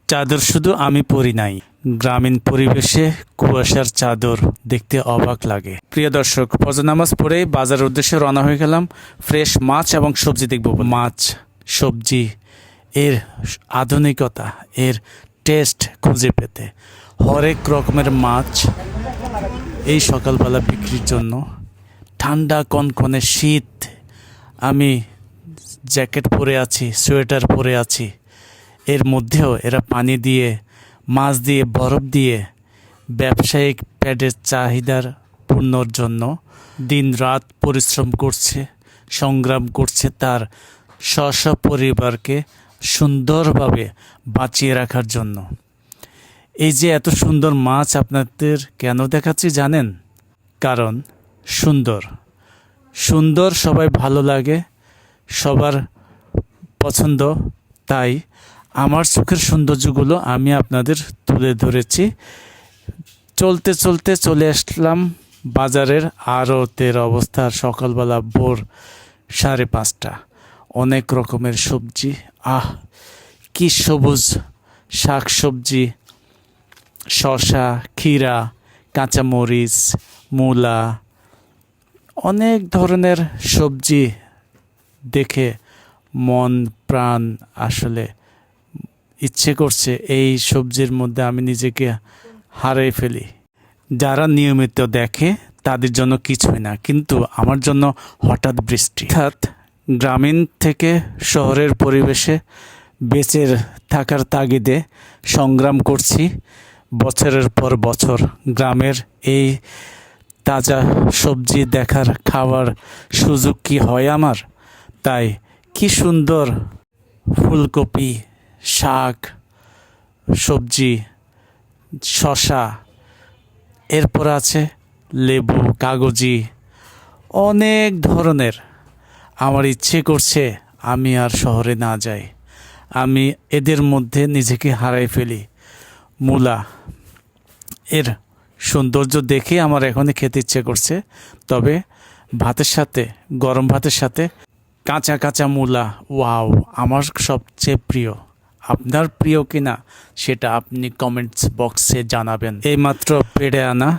চাদর শুধু আমি পরি নাই, গ্রামীণ পরিবেশে কুয়াশার চাদর দেখতে অবাক লাগে। প্রিয় দর্শক, ফজর নামাজ পড়ে বাজারের উদ্দেশ্যে রওনা হয়ে গেলাম। ফ্রেশ মাছ এবং সবজি দেখব। মাছ, সবজি, এর আধুনিকতা, এর টেস্ট খুঁজে পেতে হরেক রকমের মাছ এই সকালবেলা বিক্রির জন্য। ঠান্ডা কনকনে শীত, আমি জ্যাকেট পরে আছি, সোয়েটার পরে আছি, এর মধ্যেও এরা পানি দিয়ে, মাছ দিয়ে, বরফ দিয়ে ব্যবসায়িক প্যাডের চাহিদার পূর্ণর জন্য দিন রাত পরিশ্রম করছে, সংগ্রাম করছে তার স্ব পরিবারকে সুন্দরভাবে বাঁচিয়ে রাখার জন্য। এই যে এত সুন্দর মাছ আপনাদের কেন দেখাচ্ছি জানেন? কারণ সুন্দর সুন্দর সবাই ভালো লাগে, সবার পছন্দ। তাই আমার চোখের সৌন্দর্যগুলো আমি আপনাদের তুলে ধরেছি। চলতে চলতে চলে আসলাম বাজারের আড়তের অবস্থা। সকালবেলা ভোর 5:30। অনেক রকমের সবজি, কি সবুজ শাক সবজি, শসা, ক্ষীরা, কাঁচামরিচ, মূলা, অনেক ধরনের সবজি দেখে মন প্রাণ আসলে ইচ্ছে করছে এই সবজির মধ্যে আমি নিজেকে হারিয়ে ফেলি। যারা নিয়মিত দেখে তাদের জন্য কিছুই না, কিন্তু আমার জন্য হঠাৎ বৃষ্টি। অর্থাৎ গ্রামীণ থেকে শহরের পরিবেশে বেঁচে থাকার তাগিদে সংগ্রাম করছি বছরের পর বছর। গ্রামের এই তাজা সবজি দেখার, খাওয়ার সুযোগ কি হয় আমার? তাই কি সুন্দর ফুলকপি, শাক সবজি, শসা, এরপর আছে লেবু, কাগজি, অনেক ধরনের। আমার ইচ্ছে করছে আমি আর শহরে না যাই, আমি এদের মধ্যে নিজেকে হারাই ফেলি। মূলা, এর সৌন্দর্য দেখে আমার এখনই খেতে ইচ্ছে করছে। তবে ভাতের সাথে, গরম ভাতের সাথে কাঁচা কাঁচা মূলা, ওয়াও, আমার সবচেয়ে প্রিয়। আপনার প্রিয় কিনা সেটা আপনি কমেন্টস বক্সে জানাবেন। এইমাত্র পেড়ে আনা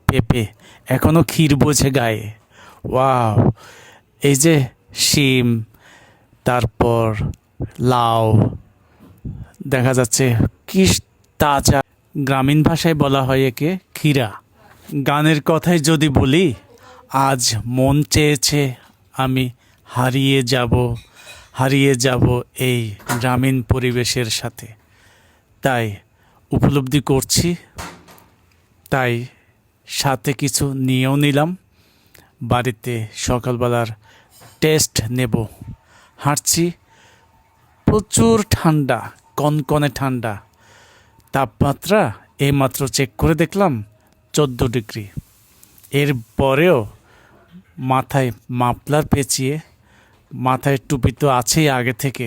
পেঁপে, এখনও ক্ষীর বোঝে গায়ে। ওয়াও, এই যে শিম, তারপর লাউ দেখা যাচ্ছে, কি তাজা। গ্রামীণ ভাষায় বলা হয় একে ক্ষীরা। গানের কথাই যদি বলি, আজ মন চেয়েছে আমি হারিয়ে যাব এই গ্রামীণ পরিবেশের সাথে। তাই উপলব্ধি করছি, তাই সাথে কিছু নিয়েও নিলাম। বাড়িতে সকালবেলার টেস্ট নেব। হাঁটছি, প্রচুর ঠান্ডা, কনকনে ঠান্ডা তাপমাত্রা। এইমাত্র চেক করে দেখলাম 14 ডিগ্রি। এরপরেও মাথায় মাফলার পেঁচিয়ে, মাথায় টুপি তো আছেই আগে থেকে,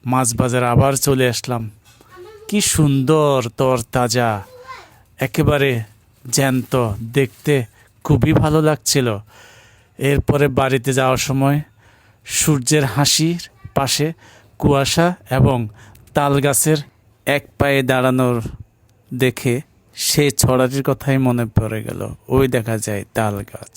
মাছ বাজার আবার চলে আসলাম। কি সুন্দর তরতাজা, একেবারে জ্যান্ত, দেখতে খুবই ভালো লাগছিল। এরপরে বাড়িতে যাওয়ার সময় সূর্যের হাসির পাশে কুয়াশা এবং তাল গাছের এক পায়ে দাঁড়ানোর দেখে সেই ছড়াটির কথাই মনে পড়ে গেল। ওই দেখা যায় তাল গাছ।